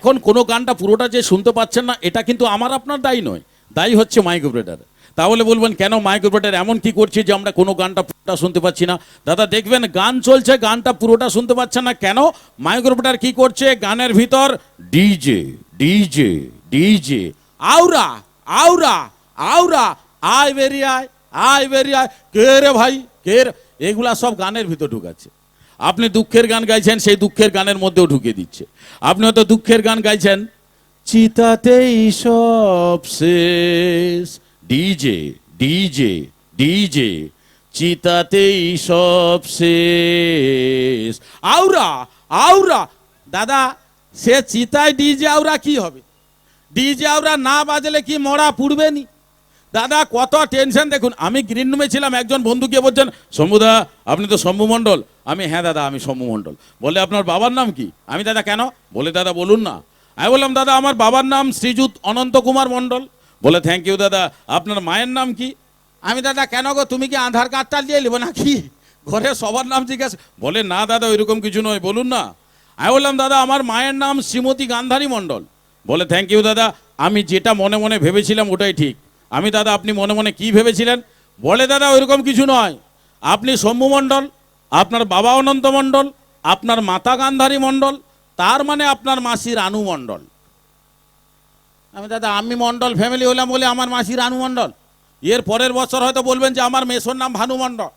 এখন কোনো গানটা পুরোটা যে শুনতে পাচ্ছেন না এটা কিন্তু আমার আপনার দায়ী নয়, দায়ী হচ্ছে মাইক অপারেটর। তাহলে বলবেন কেন মাইক অপারেটর এমন কি করছে যে আমরা কোনো গানটা পুরোটা শুনতে পাচ্ছি না? দাদা দেখবেন গান চলছে, গানটা পুরোটা শুনতে পাচ্ছেন না কেন? মাইক অপারেটর কি করছে? গানের ভিতর ডিজে ডিজে ডিজে, আউরা আউরা আউরা, আয় বেরিয়ে আয়, আয় বেরিয়ে আয়, কে রে ভাই কে রে, এগুলা সব গানের ভিতর ঢুকাচ্ছে। আপনি দুঃখের গান গাইছেন, সেই দুঃখের গানের মধ্যেও ঢুকিয়ে দিচ্ছে। আপনি হয়তো দুঃখের গান গাইছেন, চিতাতেই সব শেষ, ডিজে ডিজে ডিজে, চিতাতেই সব শেষ, আউরা আউরা। দাদা সে চিতায় ডিজে আউরা কি হবে? ডিজে আউরা না বাজলে কি মরা পুড়বে নি? দাদা কত টেনশন দেখুন। আমি গ্রিন রুমে ছিলাম, একজন বন্ধুকে বলছেন, শম্ভুদা আপনি তো শম্ভু মণ্ডল। আমি হ্যাঁ দাদা আমি শম্ভু মণ্ডল। বলে আপনার বাবার নাম কি? আমি দাদা কেন? বলে দাদা বলুন না। আমি বললাম দাদা আমার বাবার নাম শ্রীযুত অনন্ত কুমার মণ্ডল। বলে থ্যাংক ইউ দাদা। আপনার মায়ের নাম কি? আমি দাদা কেন গো, তুমি কি আধার কার্ডটা দিয়ে নেবো নাকি? ঘরে সবার নাম জিজ্ঞাসা। বলে না দাদা ওইরকম কিছু নয়, বলুন না। আমি বললাম দাদা আমার মায়ের নাম শ্রীমতী গান্ধারী মণ্ডল। বলে থ্যাংক ইউ দাদা, আমি যেটা মনে মনে ভেবেছিলাম ওটাই ঠিক। আমি দাদা আপনি মনে মনে কি ভেবেছিলেন? বলে দাদা ওইরকম কিছু নয়, আপনি শম্ভু মণ্ডল, আপনার বাবা অনন্ত মণ্ডল, আপনার মাতা গান্ধারী মণ্ডল, তার মানে আপনার মাসি রানু মণ্ডল। আমি দাদা আমি মণ্ডল ফ্যামিলি হলাম বলে আমার মাসি রানু মণ্ডল, এর পরের বছর হয়তো বলবেন যে আমার মেসোর নাম ভানু মণ্ডল।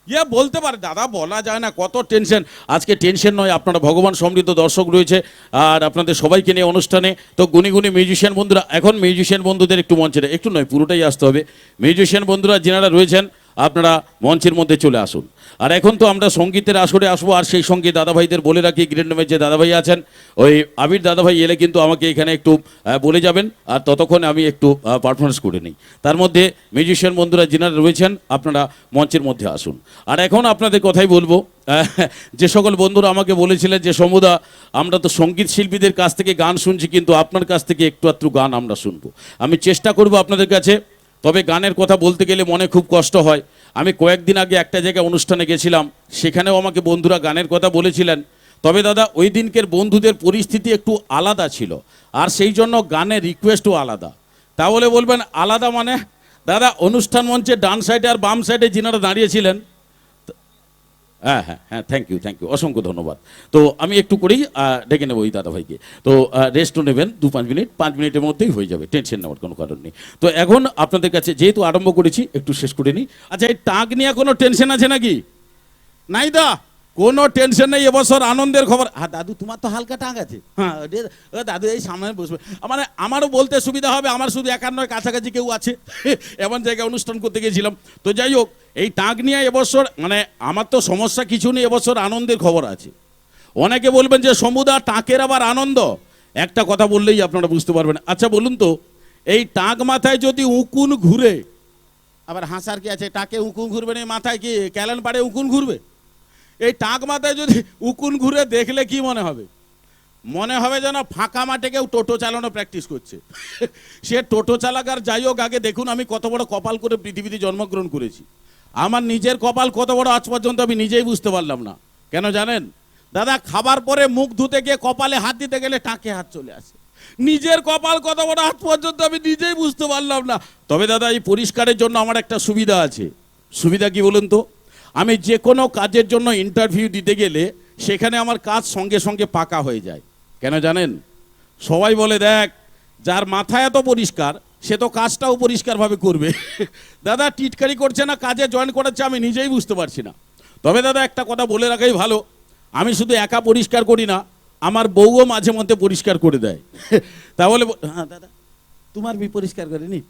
ইয়ে বলতে পারে দাদা, বলা যায় না, কত টেনশন। আজকে টেনশন নয়, আপনারা ভগবান সমৃদ্ধ দর্শক রয়েছে আর আপনাদের সবাইকে নিয়ে অনুষ্ঠানে। তো গুণী গুণী মিউজিশিয়ান বন্ধুরা, এখন মিউজিশিয়ান বন্ধুদের একটু মঞ্চে, একটু নয় পুরোটাই আসতে হবে। মিউজিশিয়ান বন্ধুরা যেনারা রয়েছেন আপনারা মঞ্চের মধ্যে চলে আসুন। আর এখন তো আমরা সঙ্গীতের আসরে আসবো, আর সেই সঙ্গে দাদাভাইদের বলে রাখি, গ্রিন রুমের যে দাদাভাই আছেন ওই আবির দাদাভাই এলে কিন্তু আমাকে এখানে একটু বলে যাবেন, আর ততক্ষণে আমি একটু পারফরমেন্স করে নিই। তার মধ্যে মিউজিশিয়ান বন্ধুরা যিনারা রয়েছেন আপনারা মঞ্চের মধ্যে আসুন। আর এখন আপনাদের কথাই বলবো, যে সকল বন্ধুরা আমাকে বলেছিলেন যে সমুদা আমরা তো সঙ্গীত শিল্পীদের কাছ থেকে গান শুনছি, কিন্তু আপনার কাছ থেকে একটু আধটু গান আমরা শুনবো। আমি চেষ্টা করব আপনাদের কাছে, তবে গানের কথা বলতে গেলে মনে খুব কষ্ট হয়। আমি কয়েকদিন আগে একটা জায়গায় অনুষ্ঠানে গেছিলাম, সেখানেও আমাকে বন্ধুরা গানের কথা বলেছিলেন। তবে দাদা ওই দিনকের বন্ধুদের পরিস্থিতি একটু আলাদা ছিল, আর সেই জন্য গানের রিকোয়েস্টও আলাদা। তাহলে বলবেন আলাদা মানে? দাদা অনুষ্ঠান মঞ্চে ডান সাইডে আর বাম সাইডে যিনারা দাঁড়িয়েছিলেন, হ্যাঁ হ্যাঁ হ্যাঁ থ্যাংক ইউ অসংখ্য ধন্যবাদ। তো আমি একটু করেই ডেকে নেবো ওই দাদাভাইকে। তো রেস্টও নেবেন 2-5 মিনিট, 5 মিনিটের মধ্যেই হয়ে যাবে, টেনশন নেওয়ার কোনো কারণ নেই। তো এখন আপনাদের কাছে যেহেতু আরম্ভ করেছি একটু শেষ করে নিই। আচ্ছা এই টাক নিয়ে কোনো টেনশন আছে নাকি? নাই দা, কোনো টেনশন নেই, এবছর আনন্দের খবর। হ্যাঁ দাদু তোমার তো হালকা টাক আছে। হ্যাঁ দাদু এই সামনে বসবে, মানে আমারও বলতে সুবিধা হবে, আমার শুধু একার নয় কাছাকাছি কেউ আছে, এমন জায়গায় অনুষ্ঠান করতে গিয়েছিলাম। তো যাই হোক এই টাক নিয়ে এবছর মানে আমার তো সমস্যা কিছু নেই, এবছর আনন্দের খবর আছে। অনেকে বলবেন যে সমুদা টাকের আবার আনন্দ, একটা কথা বললেই আপনারা বুঝতে পারবেন। আচ্ছা বলুন তো, এই টাক মাথায় যদি উকুন ঘুরে, আবার হাসার কি আছে, টাকে উকুন ঘুরবে না, মাথায় কি ক্যালেন পাড়ে উকুন ঘুরবে? এই টাক মাথায় যদি উকুন ঘুরে দেখলে কি মনে হবে? মনে হবে যেন ফাঁকা মাঠে কেউ টোটো চালানো প্র্যাকটিস করছে। সে টোটো চালাকার যাই হোক, আগে দেখুন আমি কত বড় কপাল করে পৃথিবীতে জন্মগ্রহণ করেছি। আমার নিজের কপাল কত বড় আজ পর্যন্ত আমি নিজেই বুঝতে পারলাম না। কেন জানেন দাদা? খাবার পরে মুখ ধুতে গিয়ে কপালে হাত দিতে গেলে টাকে হাত চলে আসে। নিজের কপাল কত বড় আজ পর্যন্ত আমি নিজেই বুঝতে পারলাম না। তবে দাদা এই পরিষ্কারের জন্য আমার একটা সুবিধা আছে। সুবিধা কি বলুন তো? আমি যে কোনো কাজের জন্য ইন্টারভিউ দিতে গেলে সেখানে আমার কাজ সঙ্গে সঙ্গে পাকা হয়ে যায়। কেন জানেন? সবাই বলে দেখ যার মাথা এত পরিষ্কার সে তো কাজটাও পরিষ্কারভাবে করবে। দাদা টিটকারি করছে না কাজে জয়েন করাচ্ছে, আমি নিজেই বুঝতে পারছি না। তবে দাদা একটা কথা বলে রাখাই ভালো, আমি শুধু একা পরিষ্কার করি না, আমার বউও মাঝে মধ্যে পরিষ্কার করে দেয়। তাহলে হ্যাঁ দাদা তোমার বি পরিষ্কার করেনি?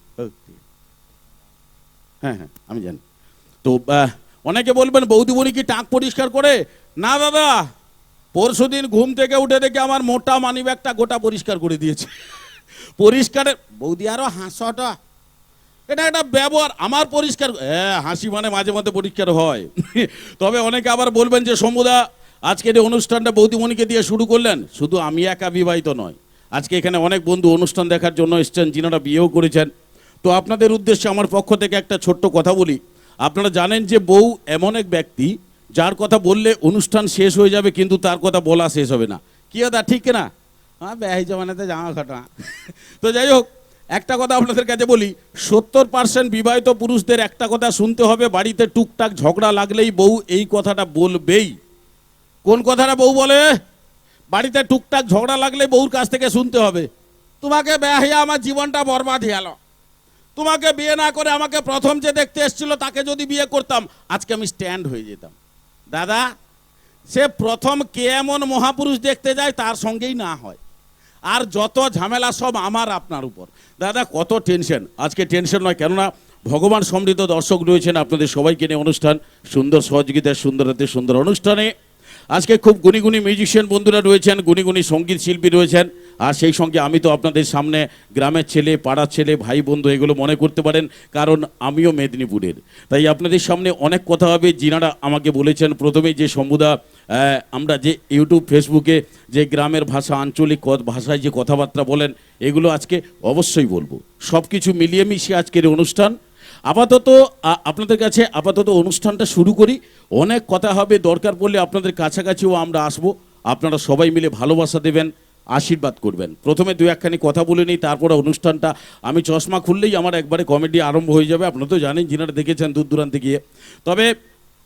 হ্যাঁ হ্যাঁ আমি জানি। তো অনেকে বলবেন বৌদিমণি কি টাক পরিষ্কার করে? না দাদা, পরশুদিন ঘুম থেকে উঠে দেখে আমার মোটা মানি ব্যাগটা গোটা পরিষ্কার করে দিয়েছে। পরিষ্কারের বৌদি আরো হাসটা, এটা একটা ব্যবহার। আমার পরিষ্কার হ্যাঁ হাসি মানে মাঝে মধ্যে পরিষ্কার হয়। তবে অনেকে আবার বলবেন যে সমুদা আজকের এই অনুষ্ঠানটা বৌদিমণিকে দিয়ে শুরু করলেন। শুধু আমি একা বিবাহিত নয়, আজকে এখানে অনেক বন্ধু অনুষ্ঠান দেখার জন্য এসছেন যিনারা বিয়েও করেছেন। তো আপনাদের উদ্দেশ্যে আমার পক্ষ থেকে একটা ছোট্ট কথা বলি। আপনারা জানেন যে বউ এমন এক ব্যক্তি যার কথা বললে অনুষ্ঠান শেষ হয়ে যাবে কিন্তু তার কথা বলা শেষ হবে না। কি দাদা ঠিক না? হ্যাঁ বেহাই জমানাতে জামা কাটা। তো যাই হোক, একটা কথা আপনাদের কাছে বলি, 70% বিবাহিত পুরুষদের একটা কথা শুনতে হবে, বাড়িতে টুকটাক ঝগড়া লাগলেই বউ এই কথাটা বলবেই। কোন কথাটা বউ বলে? বাড়িতে টুকটাক ঝগড়া লাগলে বউর কাছ থেকে শুনতে হবে, তোমাকে বেহাইয়া আমার জীবনটা বরবাদ হয়ে গেল, তোমাকে বিয়ে না করে আমাকে প্রথম যে দেখতে এসেছিল তাকে যদি বিয়ে করতাম আজকে আমি স্ট্যান্ড হয়ে যেতাম। দাদা, সে প্রথম কে এমন মহাপুরুষ দেখতে যায় তার সঙ্গেই না হয়, আর যত ঝামেলা সব আমার আপনার উপর। দাদা কত টেনশন, আজকে টেনশন নয়, কেননা ভগবান সমৃদ্ধ দর্শক রয়েছেন আপনাদের সবাইকে নিয়ে অনুষ্ঠান, সুন্দর সহযোগিতার সুন্দর হাতে সুন্দর অনুষ্ঠানে আজকে খুব গুণী গুণী মিউজিশিয়ান বন্ধুরা রয়েছেন, গুণী গুণী সঙ্গীত শিল্পী রয়েছেন, আর সেই সঙ্গে আমি তো আপনাদের সামনে গ্রামের ছেলে, পাড়ার ছেলে, ভাই বন্ধু এগুলো মনে করতে পারেন, কারণ আমিও মেদিনীপুরের। তাই আপনাদের সামনে অনেক কথা হবে। যিনারা আমাকে বলেছেন প্রথমেই যে শম্ভুদা, আমরা যে ইউটিউব ফেসবুকে যে গ্রামের ভাষা, আঞ্চলিক ভাষায় যে কথাবার্তা বলেন, এগুলো আজকে অবশ্যই বলবো। সব কিছু মিলিয়ে মিশিয়ে আজকের এই অনুষ্ঠান। আপাতত আপনাদের কাছে আপাতত অনুষ্ঠানটা শুরু করি। অনেক কথা হবে, দরকার পড়লে আপনাদের কাছাকাছিও আমরা আসবো। আপনারা সবাই মিলে ভালোবাসা দেবেন, আশীর্বাদ করবেন। প্রথমে দু একখানি কথা বলে নিই, তারপরে অনুষ্ঠানটা আমি চশমা খুললেই আমার একবারে কমেডি আরম্ভ হয়ে যাবে। আপনারা তো জানেন, যিনারা দেখেছেন দূর দূরান্তে গিয়ে। তবে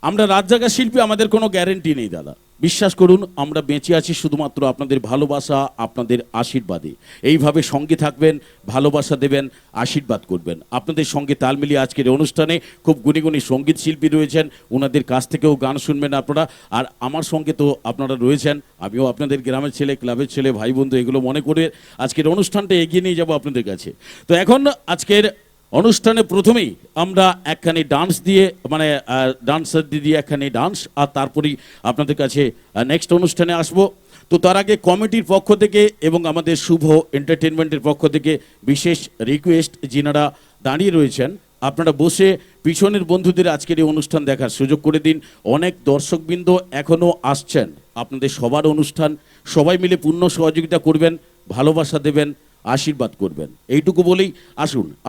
আমরা রাত জাগা শিল্পী, আমাদের কোনো গ্যারেন্টি নেই দাদা, বিশ্বাস করুন। আমরা বেঁচে আছি শুধুমাত্র আপনাদের ভালোবাসা, আপনাদের আশীর্বাদে। এইভাবে সঙ্গে থাকবেন, ভালোবাসা দেবেন, আশীর্বাদ করবেন। আপনাদের সঙ্গে তাল মিলিয়ে আজকের অনুষ্ঠানে খুব গুণী গুণী সঙ্গীত শিল্পী রয়েছেন, ওনাদের কাছ থেকেও গান শুনবেন আপনারা। আর আমার সঙ্গে তো আপনারা রয়েছেন, আমিও আপনাদের গ্রামের ছেলে, ক্লাবের ছেলে, ভাই বন্ধু, এগুলো মনে করে আজকের অনুষ্ঠানটা এগিয়ে নিয়ে যাব আপনাদের কাছে। তো এখন আজকের অনুষ্ঠানে প্রথমেই আমরা একখানি ডান্স দিয়ে, মানে ডান্সার দিয়ে একখানি ডান্স, আর তারপরেই আপনাদের কাছে নেক্সট অনুষ্ঠানে আসব। তো তার আগে কমিটির পক্ষ থেকে এবং আমাদের শুভ এন্টারটেনমেন্টের পক্ষ থেকে বিশেষ রিকোয়েস্ট, যিনারা দাঁড়িয়ে রয়েছেন আপনারা বসে পিছনের বন্ধুদের আজকের এই অনুষ্ঠান দেখার সুযোগ করে দিন। অনেক দর্শকবৃন্দ এখনও আসছেন, আপনাদের সবার অনুষ্ঠান, সবাই মিলে পূর্ণ সহযোগিতা করবেন, ভালোবাসা দেবেন, আশীর্বাদ করবেন, এইটুকু বলেই আসুন।